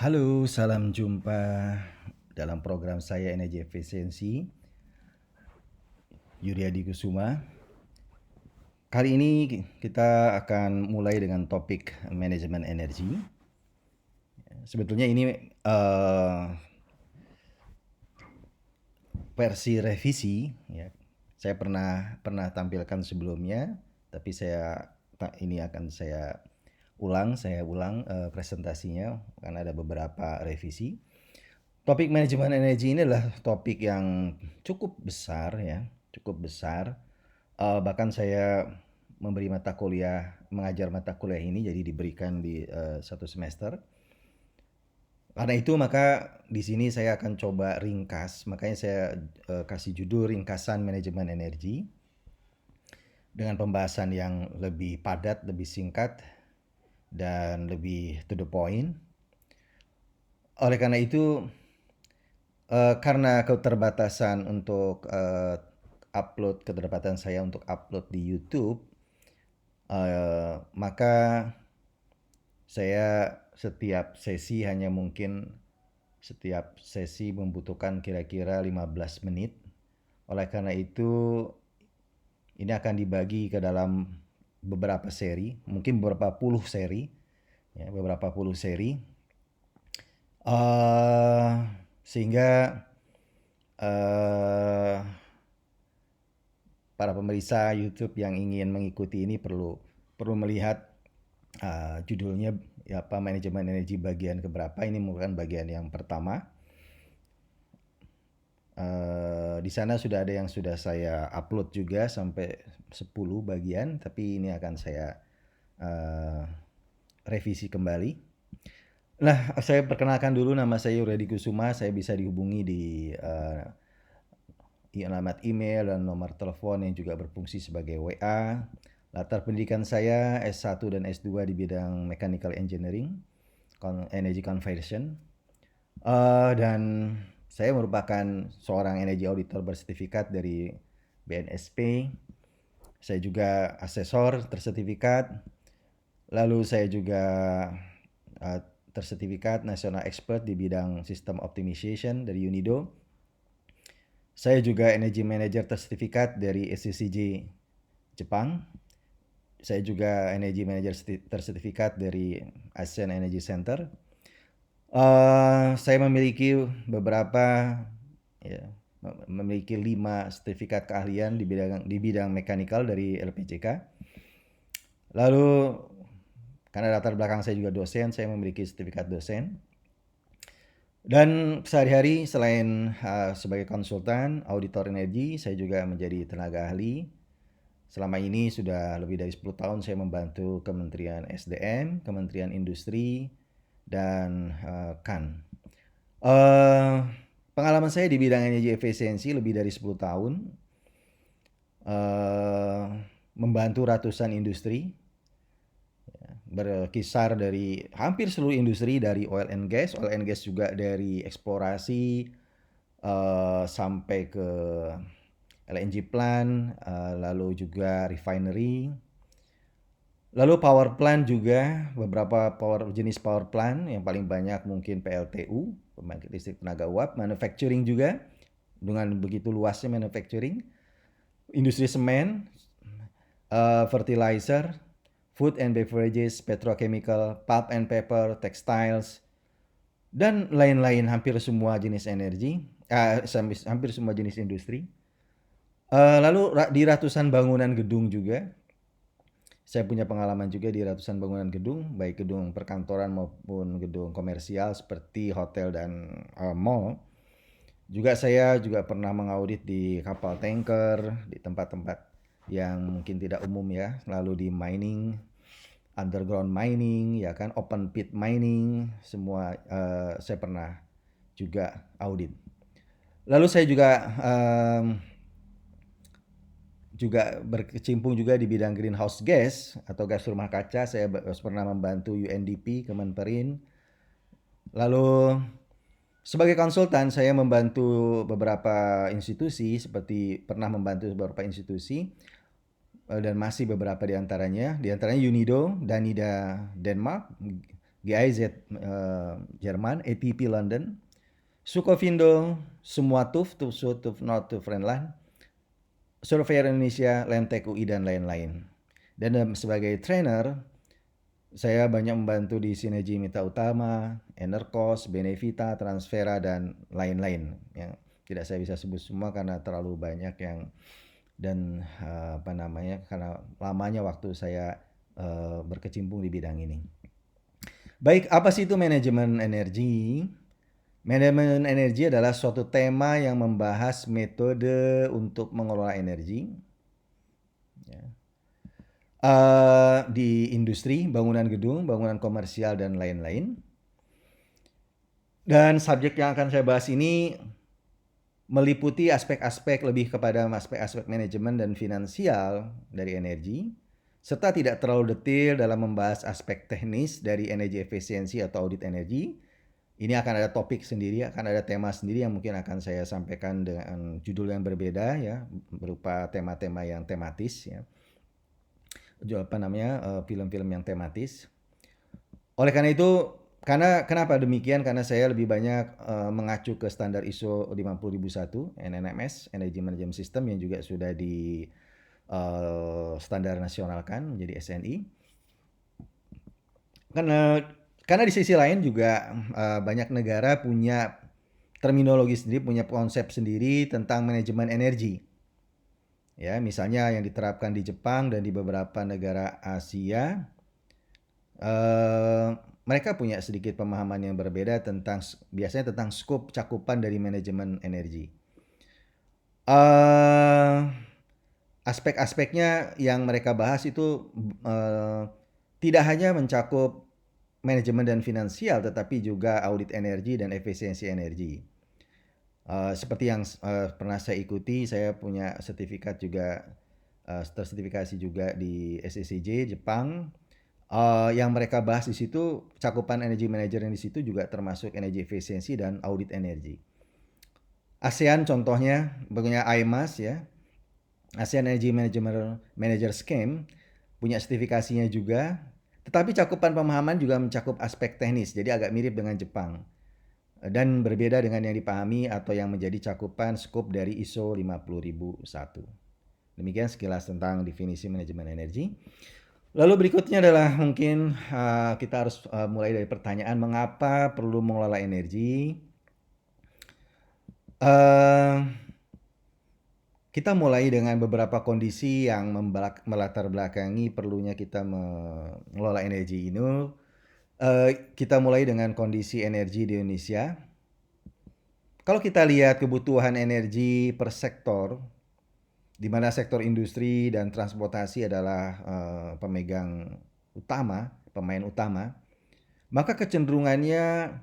Halo, salam jumpa dalam program saya Energi Efisiensi, Yuri Adi Kusuma. Kali ini kita akan mulai dengan topik manajemen energi. Sebetulnya ini versi revisi, ya. Saya pernah tampilkan sebelumnya, tapi ini akan saya ulang presentasinya karena ada beberapa revisi. Topik manajemen energi ini adalah topik yang cukup besar, ya, cukup besar. Bahkan saya mengajar mata kuliah ini jadi diberikan di satu semester. Karena itu maka di sini saya akan coba ringkas, makanya saya kasih judul ringkasan manajemen energi dengan pembahasan yang lebih padat, lebih singkat, dan lebih to the point. Oleh karena itu, karena keterbatasan saya untuk upload di YouTube, maka saya setiap sesi membutuhkan kira-kira 15 menit. Oleh karena itu, ini akan dibagi ke dalam beberapa seri, mungkin beberapa puluh seri, ya, sehingga uh, para pemirsa YouTube yang ingin mengikuti ini perlu melihat judulnya, ya, apa, manajemen energi bagian keberapa. Ini merupakan bagian yang pertama. Di sana sudah ada yang sudah saya upload juga sampai 10 bagian, tapi ini akan saya revisi kembali. Nah, saya perkenalkan dulu, nama saya Yuredi Kusuma. Saya bisa dihubungi di alamat email dan nomor telepon yang juga berfungsi sebagai WA. Latar pendidikan saya S1 dan S2 di bidang Mechanical Engineering, Energy Conversion. Dan saya merupakan seorang energy auditor bersertifikat dari BNSP. Saya juga asesor tersertifikat. Lalu saya juga tersertifikat National Expert di bidang System Optimization dari UNIDO. Saya juga Energy Manager tersertifikat dari SCCJ Jepang. Saya juga Energy Manager tersertifikat dari ASEAN Energy Center. Saya memiliki memiliki 5 sertifikat keahlian di bidang mekanikal dari LPJK. Lalu karena latar belakang saya juga dosen, saya memiliki sertifikat dosen. Dan sehari-hari selain sebagai konsultan auditor energi, saya juga menjadi tenaga ahli. Selama ini sudah lebih dari 10 tahun saya membantu Kementerian SDM, Kementerian Industri, dan KAN. Pengalaman saya di bidang energi efisiensi lebih dari 10 tahun, membantu ratusan industri, berkisar dari hampir seluruh industri, dari oil and gas juga dari eksplorasi sampai ke LNG plant, lalu juga refinery, lalu power plant juga, beberapa jenis power plant, yang paling banyak mungkin PLTU, pembangkit listrik tenaga uap, manufacturing juga, dengan begitu luasnya manufacturing, industri semen, fertilizer, food and beverages, petrochemical, pulp and paper, textiles, dan lain-lain, hampir semua jenis hampir semua jenis industri. Lalu di ratusan bangunan gedung juga. Saya punya pengalaman juga di ratusan bangunan gedung, baik gedung perkantoran maupun gedung komersial seperti hotel dan mall. Saya juga pernah mengaudit di kapal tanker, di tempat-tempat yang mungkin tidak umum, ya. Lalu di mining, underground mining, ya kan, open pit mining, semua saya pernah juga audit. Lalu saya juga berkecimpung juga di bidang greenhouse gas atau gas rumah kaca. Saya pernah membantu UNDP, Kemenperin. Lalu sebagai konsultan saya membantu beberapa institusi, dan masih beberapa di antaranya UNIDO, Danida Denmark, GIZ Jerman, APP London, Sukovindo, Sumuatuf, Tuf Nordtuf Renland, Surveyor Indonesia, Lemtek UI, dan lain-lain. Dan sebagai trainer, saya banyak membantu di Sinergi Mitra Utama, Enercos, Benevita, Transfera, dan lain-lain. Yang tidak saya bisa sebut semua karena terlalu banyak yang dan karena lamanya waktu saya berkecimpung di bidang ini. Baik, apa sih itu manajemen energi? Manajemen energi adalah suatu tema yang membahas metode untuk mengelola energi, ya, di industri, bangunan gedung, bangunan komersial, dan lain-lain. Dan subjek yang akan saya bahas ini meliputi aspek-aspek lebih kepada aspek-aspek manajemen dan finansial dari energi, serta tidak terlalu detail dalam membahas aspek teknis dari energi efisiensi atau audit energi. Ini akan ada topik sendiri, akan ada tema sendiri yang mungkin akan saya sampaikan dengan judul yang berbeda, ya, berupa tema-tema yang tematis, ya. Film-film yang tematis. Oleh karena itu, kenapa demikian? Karena saya lebih banyak mengacu ke standar ISO 50001 NNMS, Energy Management System, yang juga sudah di standar nasionalkan menjadi SNI. Karena di sisi lain juga banyak negara punya terminologi sendiri, punya konsep sendiri tentang manajemen energi. Ya, misalnya yang diterapkan di Jepang dan di beberapa negara Asia, mereka punya sedikit pemahaman yang berbeda biasanya tentang skop cakupan dari manajemen energi. Aspek-aspeknya yang mereka bahas itu tidak hanya mencakup manajemen dan finansial, tetapi juga audit energi dan efisiensi energi. Seperti yang pernah saya ikuti, saya punya sertifikat juga, tersertifikasi juga di SECJ Jepang. Yang mereka bahas di situ, cakupan energy manager yang di situ juga termasuk energi efisiensi dan audit energi. ASEAN contohnya punya IMAS, ya, ASEAN Energy Manager Scheme, punya sertifikasinya juga. Tetapi cakupan pemahaman juga mencakup aspek teknis, jadi agak mirip dengan Jepang. Dan berbeda dengan yang dipahami atau yang menjadi cakupan skop dari ISO 50001. Demikian sekilas tentang definisi manajemen energi. Lalu berikutnya adalah mungkin kita harus mulai dari pertanyaan mengapa perlu mengelola energi. Kita mulai dengan beberapa kondisi yang melatar belakangi perlunya kita mengelola energi ini. Kita mulai dengan kondisi energi di Indonesia. Kalau kita lihat kebutuhan energi per sektor, di mana sektor industri dan transportasi adalah pemain utama, maka kecenderungannya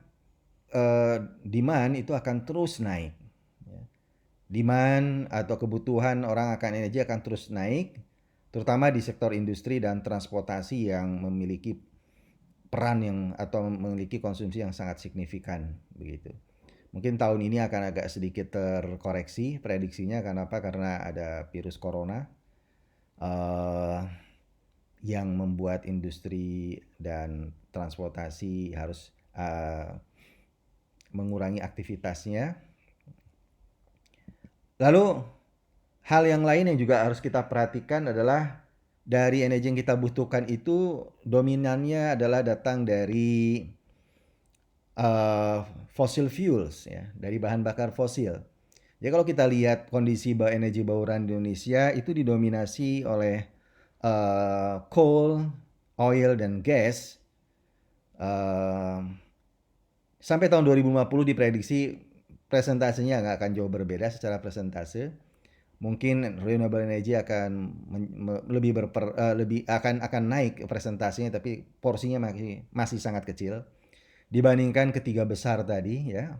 demand itu akan terus naik. Demand atau kebutuhan orang akan energi akan terus naik, terutama di sektor industri dan transportasi yang memiliki peran atau memiliki konsumsi yang sangat signifikan, begitu. Mungkin tahun ini akan agak sedikit terkoreksi prediksinya. Kenapa? Karena ada virus corona yang membuat industri dan transportasi harus mengurangi aktivitasnya. Lalu hal yang lain yang juga harus kita perhatikan adalah dari energi yang kita butuhkan itu dominannya adalah datang dari fossil fuels, ya, dari bahan bakar fosil. Jadi kalau kita lihat kondisi energi bauran di Indonesia itu didominasi oleh coal, oil, dan gas. Sampai tahun 2050 diprediksi presentasinya nggak akan jauh berbeda secara presentase. Mungkin renewable energy akan akan naik presentasinya, tapi porsinya masih sangat kecil dibandingkan ketiga besar tadi, ya,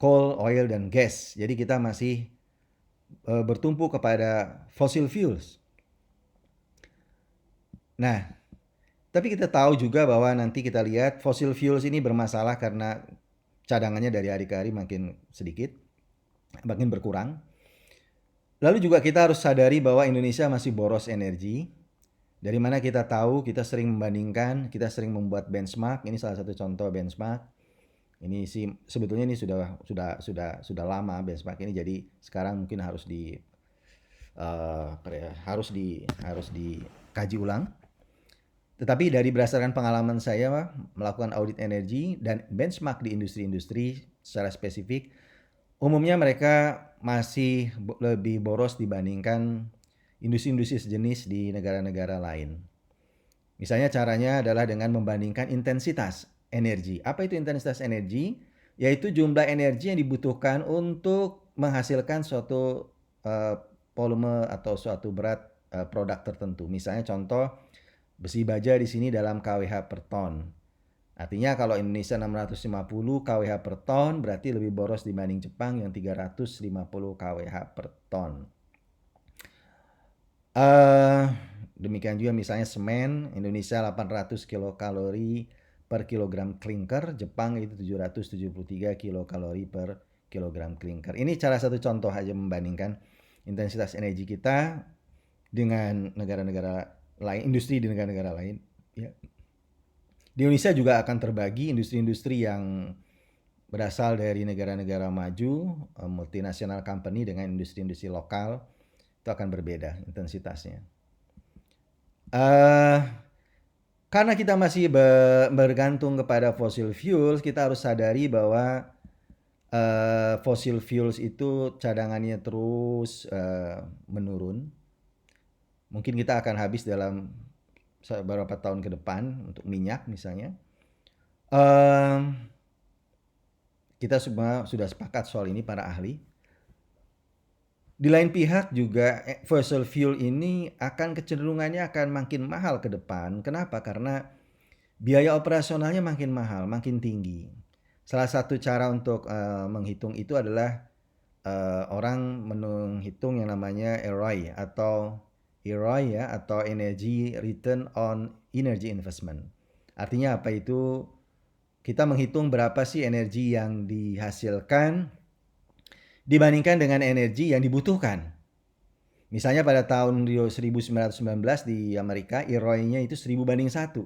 coal, oil, dan gas. Jadi kita masih bertumpu kepada fossil fuels. Nah, tapi kita tahu juga bahwa nanti kita lihat fossil fuels ini bermasalah karena cadangannya dari hari ke hari makin sedikit, makin berkurang. Lalu juga kita harus sadari bahwa Indonesia masih boros energi. Dari mana kita tahu, kita sering membandingkan, kita sering membuat benchmark. Ini salah satu contoh benchmark. Ini sih sebetulnya ini sudah lama benchmark ini. Jadi sekarang mungkin harus dikaji ulang. Tetapi dari berdasarkan pengalaman saya melakukan audit energi dan benchmark di industri-industri secara spesifik, umumnya mereka masih lebih boros dibandingkan industri-industri sejenis di negara-negara lain. Misalnya caranya adalah dengan membandingkan intensitas energi. Apa itu intensitas energi? Yaitu jumlah energi yang dibutuhkan untuk menghasilkan suatu volume atau suatu berat produk tertentu. Misalnya contoh besi baja di sini dalam kWh per ton. Artinya kalau Indonesia 650 kWh per ton berarti lebih boros dibanding Jepang yang 350 kWh per ton. Demikian juga misalnya semen, Indonesia 800 kilokalori per kilogram klinker, Jepang itu 773 kilokalori per kilogram klinker. Ini cara satu contoh aja membandingkan intensitas energi kita dengan negara-negara lain, industri di negara-negara lain. Ya. Di Indonesia juga akan terbagi industri-industri yang berasal dari negara-negara maju, multinational company dengan industri-industri lokal, itu akan berbeda intensitasnya. Karena kita masih bergantung kepada fossil fuels, kita harus sadari bahwa fossil fuels itu cadangannya terus menurun. Mungkin kita akan habis dalam beberapa tahun ke depan untuk minyak misalnya. Kita semua sudah sepakat soal ini, para ahli. Di lain pihak juga fossil fuel ini kecenderungannya akan makin mahal ke depan. Kenapa? Karena biaya operasionalnya makin mahal, makin tinggi. Salah satu cara untuk menghitung itu adalah orang menghitung yang namanya EROI atau Energy Return on Energy Investment. Artinya apa itu? Kita menghitung berapa sih energi yang dihasilkan dibandingkan dengan energi yang dibutuhkan. Misalnya pada tahun 1919 di Amerika, EROI-nya itu 1000 banding 1.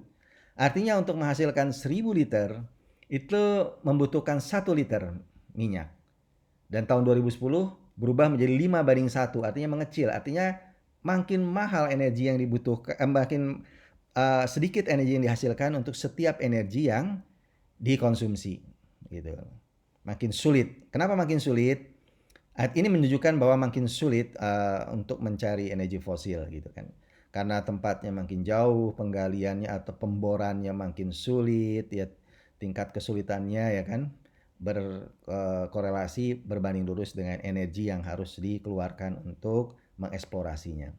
Artinya untuk menghasilkan 1000 liter, itu membutuhkan 1 liter minyak. Dan tahun 2010 berubah menjadi 5 banding 1, artinya mengecil. Artinya makin mahal energi yang dibutuhkan, makin sedikit energi yang dihasilkan untuk setiap energi yang dikonsumsi. Gitu. Makin sulit. Kenapa makin sulit? Ini menunjukkan bahwa makin sulit untuk mencari energi fosil gitu kan. Karena tempatnya makin jauh, penggaliannya atau pemborannya makin sulit, ya tingkat kesulitannya ya kan berkorelasi berbanding lurus dengan energi yang harus dikeluarkan untuk mengeksplorasinya.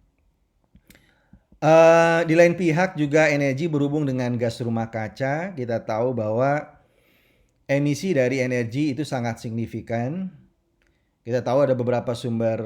Di lain pihak juga energi berhubung dengan gas rumah kaca. Kita tahu bahwa emisi dari energi itu sangat signifikan. Kita tahu ada beberapa sumber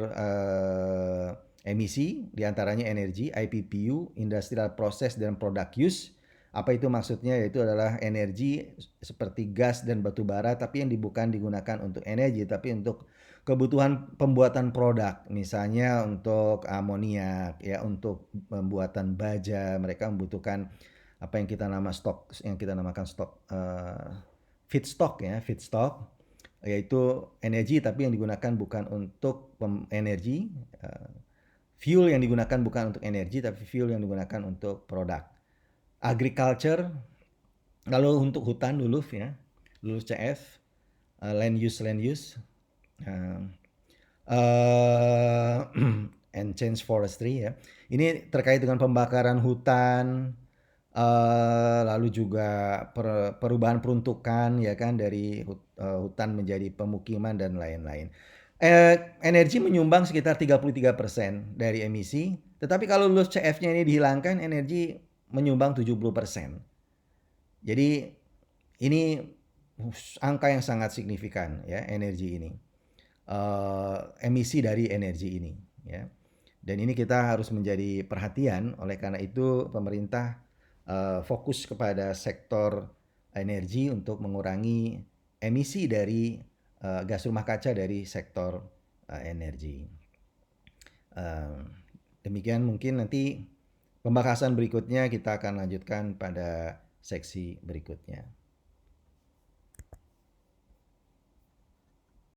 emisi, diantaranya energi, IPPU, Industrial Process dan Product Use. Apa itu maksudnya? Yaitu adalah energi seperti gas dan batu bara, tapi yang bukan digunakan untuk energi, tapi untuk kebutuhan pembuatan produk. Misalnya untuk amoniak, ya untuk pembuatan baja, mereka membutuhkan apa yang kita namakan stok feedstock ya, feedstock. Yaitu energi tapi yang digunakan bukan untuk energi, fuel yang digunakan bukan untuk energi tapi fuel yang digunakan untuk produk. Agriculture, lalu untuk hutan LULUF ya, LULUF CF, land use, and change forestry ya. Ini terkait dengan pembakaran hutan, lalu juga perubahan peruntukan ya kan dari hutan menjadi pemukiman dan lain-lain. Energi menyumbang sekitar 33% dari emisi, tetapi kalau LULUF CF-nya ini dihilangkan, energi menyumbang 70%. Jadi ini angka yang sangat signifikan ya, energi ini. Emisi dari energi ini ya. Dan ini kita harus menjadi perhatian, oleh karena itu pemerintah fokus kepada sektor energi untuk mengurangi emisi dari gas rumah kaca dari sektor energi. Demikian mungkin nanti Pembahasan berikutnya kita akan lanjutkan pada seksi berikutnya.